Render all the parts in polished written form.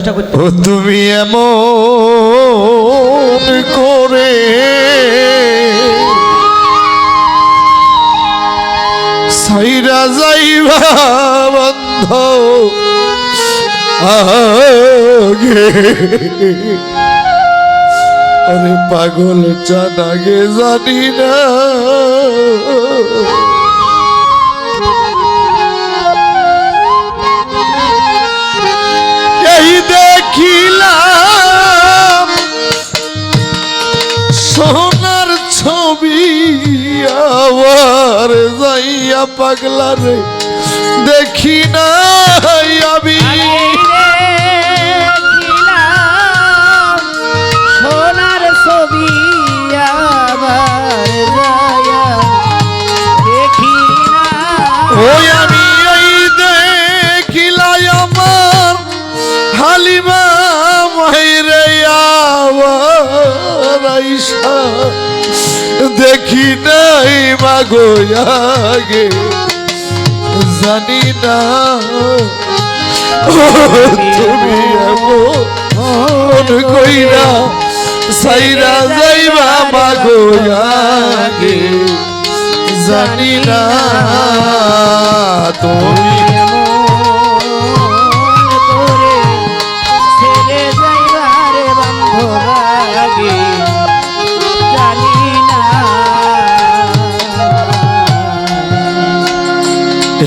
ও তুমি এমন করে সাইরা যাইবা বন্ধ আগে আরে পাগল চান আগে জানি না দেখিলাম সোনার ছবি আবার যাইয়া পাগলা রে দেখি না আমি সোনার ছবি আবার যাইয়া দেখি না ওই আমি এই দেখিলাই আমার হালিমা মাইরে আবার আইসা দেখি নাই মাগো আগে জানি না তুমি এমন কইরা সাইরা যাইবা মাগো আগে জানি না তুমি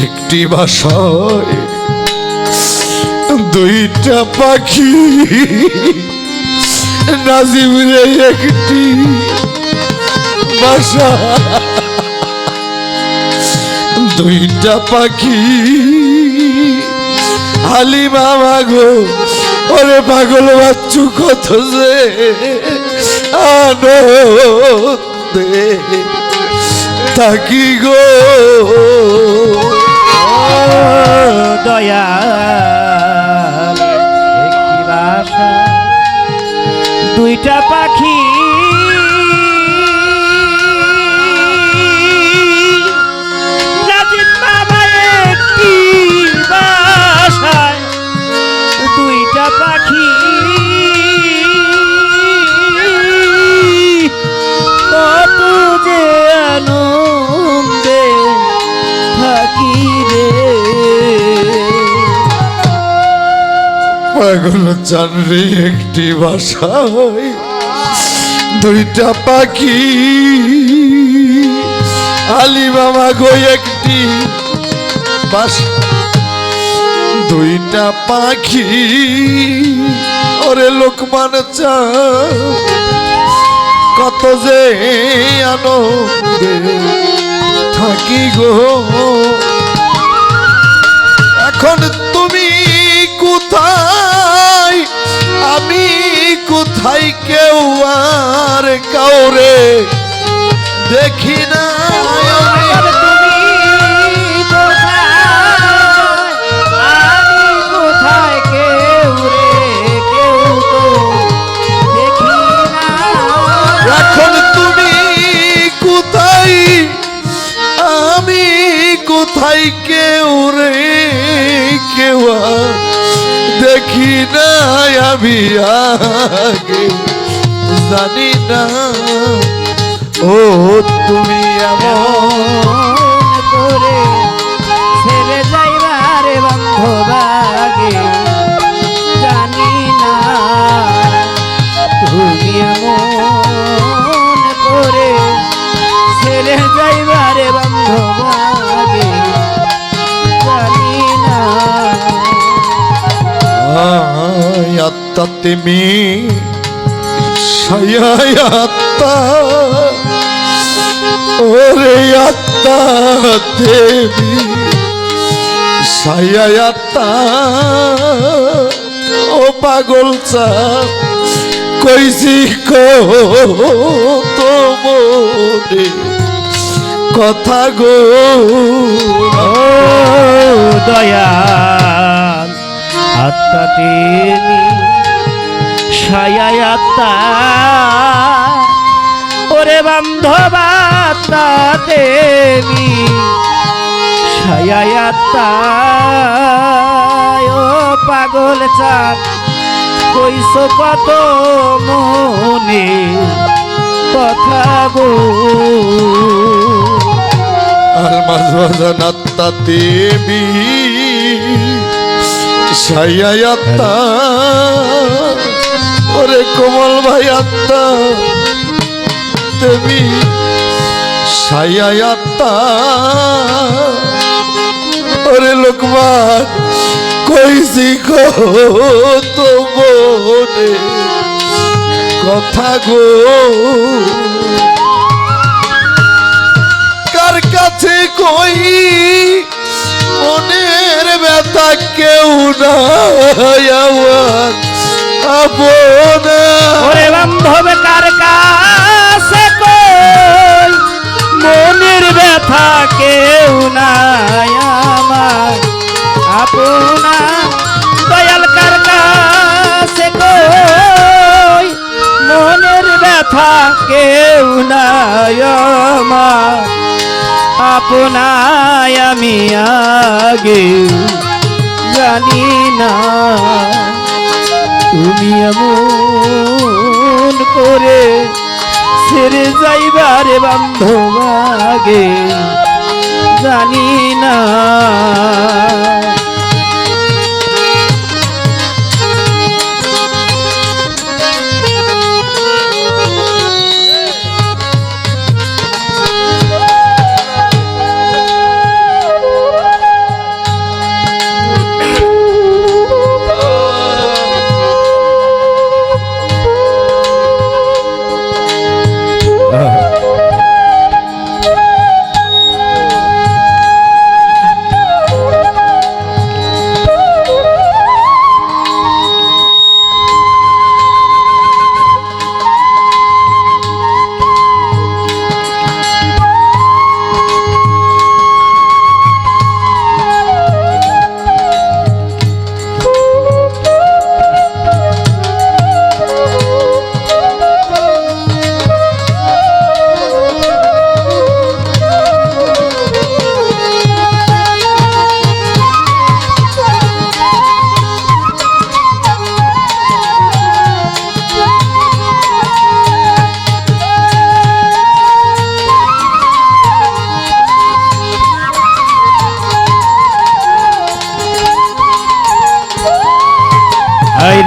একটি বাসায় দুইটা পাখি নাজিম রে একটি বাসা দুইটা পাখি হালিমা মাগো ওরে পাগল বাচ্চু কত যে আনন্দে থাকি গো দয়া একটি বাসা দুইটা পাখি নাজিম বাবা একটি বাসায় দুইটা পাখি কত যে আনন্দে থাকি রে পাগল চান রে একটি বাসায় দুইটা পাখি আলি বাবা গো একটি বাসা দুইটা পাখি ওরে লোকমান চা কত যে আনন্দে থাকি গো এখন তুমি কোথায় আমি কোথায় কেউ আর কাউরে দেখি না এখন তুমি কোথায় আমি কোথায় কেউ রে কেউ দেখি না আমি আগে জানি না ও তুমি এমন করে ছেড়ে যাইবার বান্ধব আগে জানি না তুমি এমন করে ছেড়ে যাইবার বান্ধব আগে জানি না আত্মা তুমি সায়াত্তা ওরে আত্মা দেবী সায়াত্তা ও পাগল চা কইছি তো মনে কথা গো দয়াল আত্মা তেমি ছায়া ওরে বান্ধব আত্মা তেমি ছায়া ও পাগল চাঁদ কইস কত মনে কথা গো আর মাঝবাজান আত্মা দেবী সাইয়া আত্মা ওরে কোমল ভাই আত্মা দেবী সাইয়া আত্মা ওরে লোকমান কইছি তো মনে কথা গো কার কাছে কই মনের ব্যথা কেউ নাই আমার আপনা ওরে বান্ধব কার কাছে কই মনের ব্যথা কেউ নাই আমার আপনা দয়াল কার কাছে কই মনের ব্যথা কেউ নাই আমার আপনায় আমি আগে জানি না তুমি এমন করে ছেড়ে যাইবারে বান্ধব আগে জানি না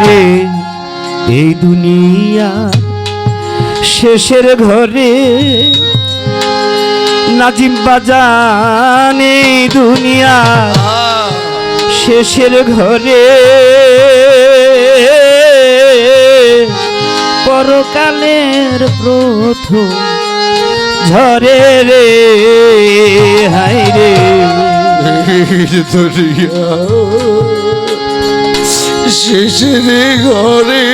রে এই দুনিয়া শেষের ঘরে নাজিম বাজান এই দুনিয়া শেষের ঘরে পরকালের প্রথম ঝরে রে হাই রে দুনিয়া শেষের ঘরে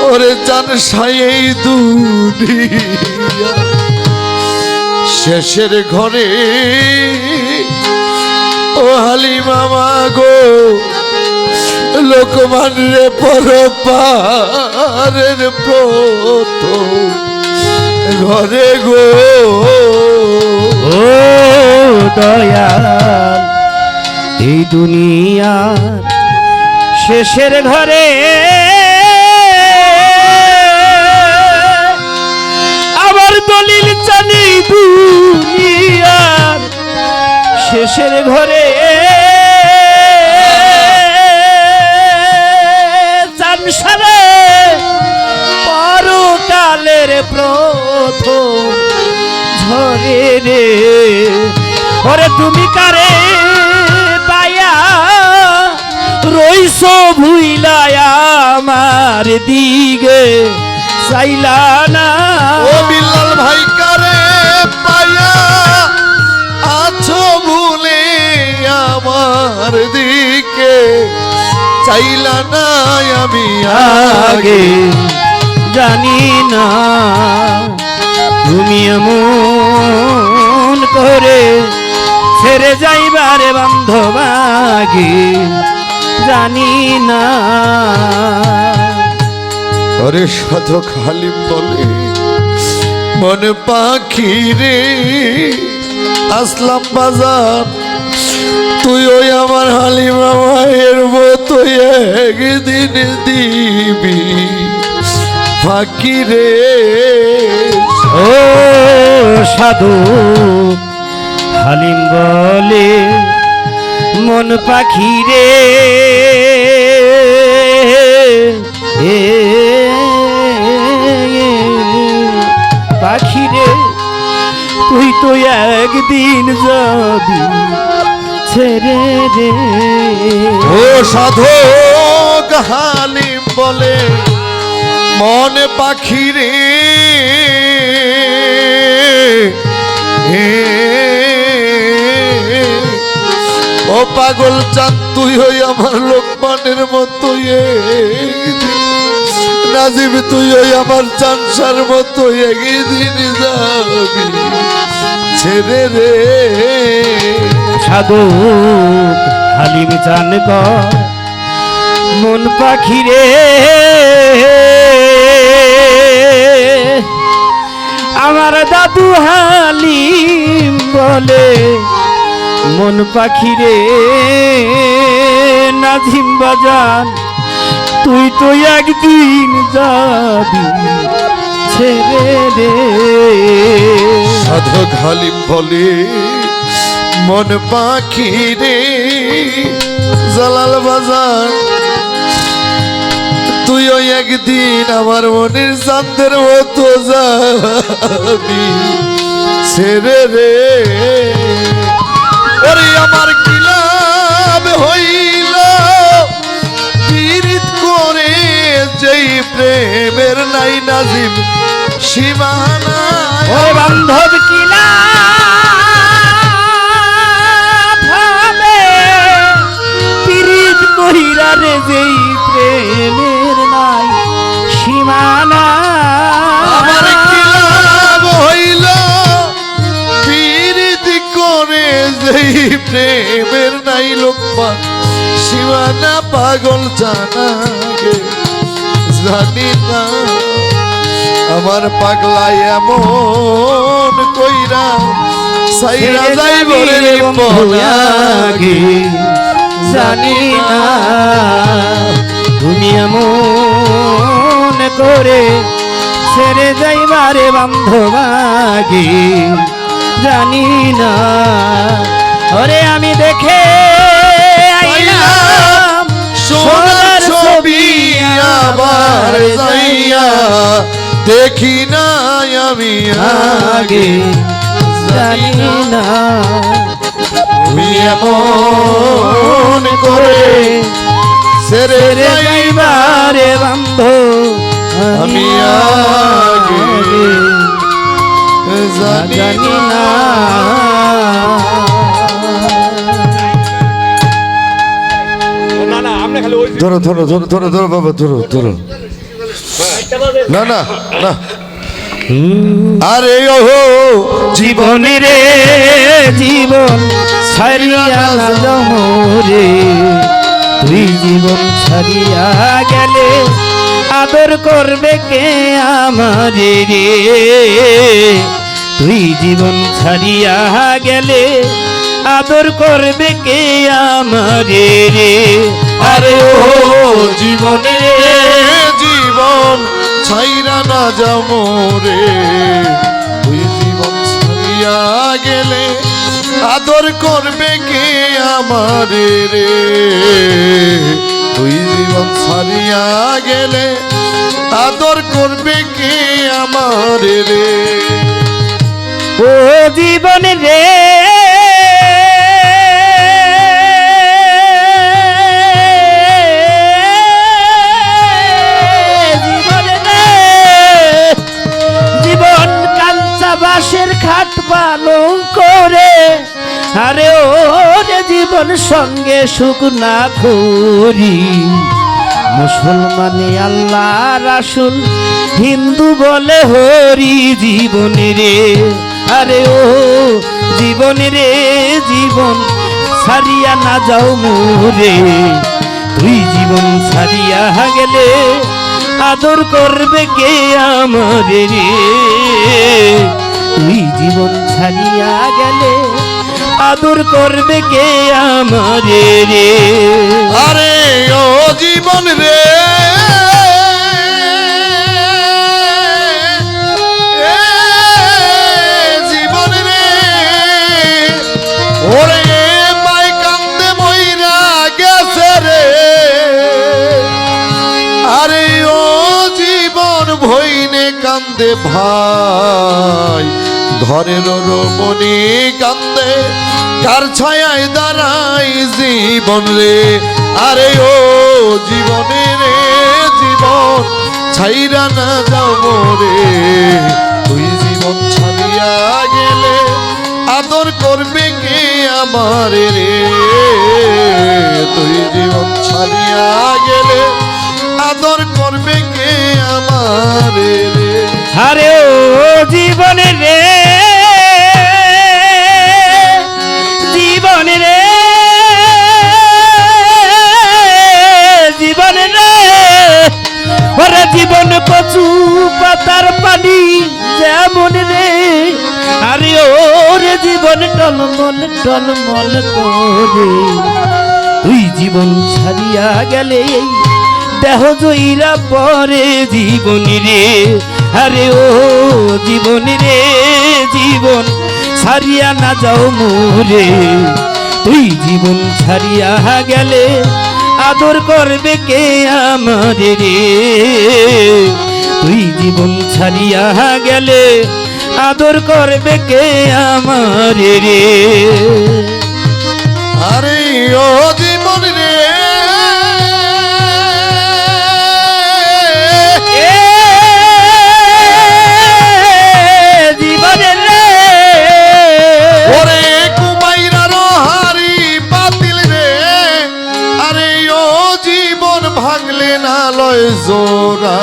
ওরে জান সাই দুনিয়া শেষের ঘরে ও হালিমা মা গো লোকমান রে পরপারের প্রথম ঘরে গো ও দয়াল এই দুনিয়ার শেষের ঘরে আবার দলিল জানি দুনিয়ার শেষের ঘরে জানসারে পরকালের প্রথম ঝরে রে ওরে তুমি কারে রইসো ভুইলায় আমার দিগে চাইলা না ও বিল্লাল ভাই কারে পায়া আছো ভুলে আমার দিকে চাইলা না আমি আগে জানি না তুমি এমন করে ছেড়ে যাইবারে বান্ধব আগে জানি না ওরে সাধক হালিম বলে মনে পাখি রে আসলাম বাজার তুই ওই আমার হালিমা মায়ের মতো একদিন দিবি ফাঁকি রে। ও সাধু হালিম বলে মন পাখি রে পাখি রে তুই তো একদিন যাবি ছেড়ে রে। ও সাধু হালিম বলে মন পাখি রে ও পাগল চাঁদ তুই হই আমার লোকমানের মতো নাজিব তুই হই আমার চানসার মতো একদিন যাবি ছেড়ে রে। সাধু হালিম চান কর মন পাখি রে আমার দাদু হালিম বলে মন পাখি রে নাজিম বাজান তুই তো একদিন যাবি ছেড়ে রে। সাধক হালিম বলে মন পাখি রে জালাল বাজার তুইও একদিন আমার মনের চাঁদের মতো যাবি ছেড়ে রে। ওরে আমার কি লাভ হইল পীড়িত করে যেই প্রেমের নাই নাজিম সীমানা। ও বান্ধব কিলা পিরিত কহিরা রে যেই প্রেমের নাই সীমানা। আমার কি লাভ হইল পীড়িত করে যেই প্রেমের নাই লোকমান সীমানা। পাগল জানা গে জানি না আমার পাগলাই এমন কইরা সাইরা যাইব রে আগে জানি না তুমি এমন করে ছেড়ে যাইবারে বান্ধব আগে জানি না। ওরে আমি দেখে আইলাম সোনার ছবি আবার যাইয়া দেখি না আমি আগে জানি না তুমি এমন করে ছেড়ে যাইবারে বান্ধব আমি আগে জানি জানি না। না। ধরো ধরো ধরো ধরো ধরো বাবা ধরো ধরো না না না আরে ও জীবনে রে জীবন ছাড়িয়া না জমরে তুই জীবন ছাড়িয়া গেলে আদর করবে কে আমারে রে তুই জীবন ছাড়িয়া গেলে আদর করবে কে আমারে রে। আরে ও জীবনে জীবন ছাইরা না যাও মোরে তুই জীবন ছাড়িয়া গেলে আদর করবে কে আমারে রে তুই জীবন ছাড়িয়া গেলে আদর করবে কে আমারে রে। ও জীবন রে জীবন রে জীবন কাঞ্চা বাঁশের খাট পালং করে আরে ও রে জীবন সঙ্গে সুখ না করি মুসলমানে আল্লাহ রাসূল হিন্দু বলে হরি জীবনে রে। আরে ও জীবনে রে জীবন ছাড়িয়া না যাও মোরে তুই জীবন ছাড়িয়া গেলে আদর করবে কে আমারে রে তুই জীবন ছাড়িয়া গেলে আদর করবে কে আমারে রে। আরে ও জীবন রে জীবন রে ওরে মাই কান্দে মইরা গেছে রে। আরে ও জীবন ভইনে কান্দে ভাই ঘরের রমণী কান্দে কার ছায়ায় দাঁড়াই জীবন রে। আরে ও জীবনে রে জীবন ছাইরা না যাও রে। তুই জীবন ছাড়িয়া গেলে আদর করবে কে আমার রে। তুই জীবন ছাড়িয়া গেলে আদর করবে কে আমার রে। আরে ও জীবন রে জীবন রে জীবন রে ওরে জীবন কচু পাতার পানি যেমন রে। আরে ওরে জীবন টলমল টলমল করে তুই জীবন ছাড়িয়া গেলে দেহ জইরা পরে জীবন রে। আরে ও জীবন রে জীবন ছাড়িয়া না যাও মোরে। তুই জীবন ছাড়িয়া গেলে আদর করবে কে আমারে রে। তুই জীবন ছাড়িয়া গেলে আদর করবে কে আমারে রে। আরে ও জীবন রে জোরা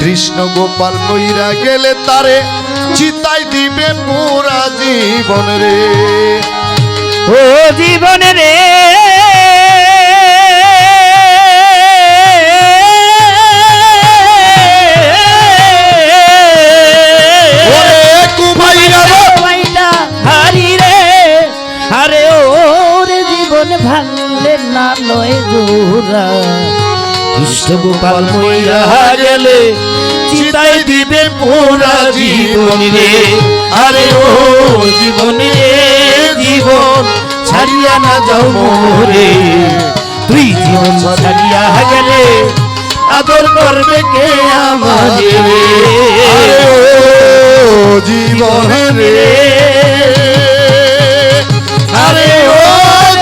কৃষ্ণ গোপাল কইরা গেলে তারে চিতাই দিবে পুরা জীবন রে। ও জীবন রে হারি রে। আরে ও রে জীবন ভাঙলে না লয় জোরা কৃষ্ণ গোপাল মইরা গেলে চিতাই দিবে পুরা জীবন রে। আরে ও জীবন রে জীবন ছাড়িয়া না যাও মোরে। তুই জীবন ছাড়িয়া গেলে আদর করবে কে আমারে রে। আরে ও জীবন রে আরে ও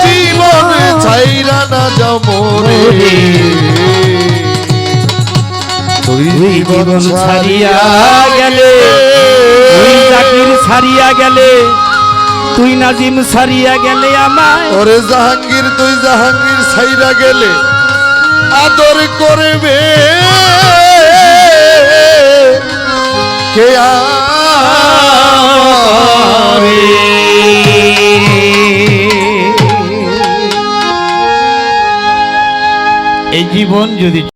জীবন ছাইরা না যাও মোরে। তুই জীবন ছাড়িয়া গেলে তুই জাকির ছাড়িয়া গেলে তুই নাজিম ছাড়িয়া গেলে আমায়। ওরে জাহাঙ্গীর তুই জাহাঙ্গীর ছাইরা গেলে আদর করবে কে আমারে। এই জীবন যদি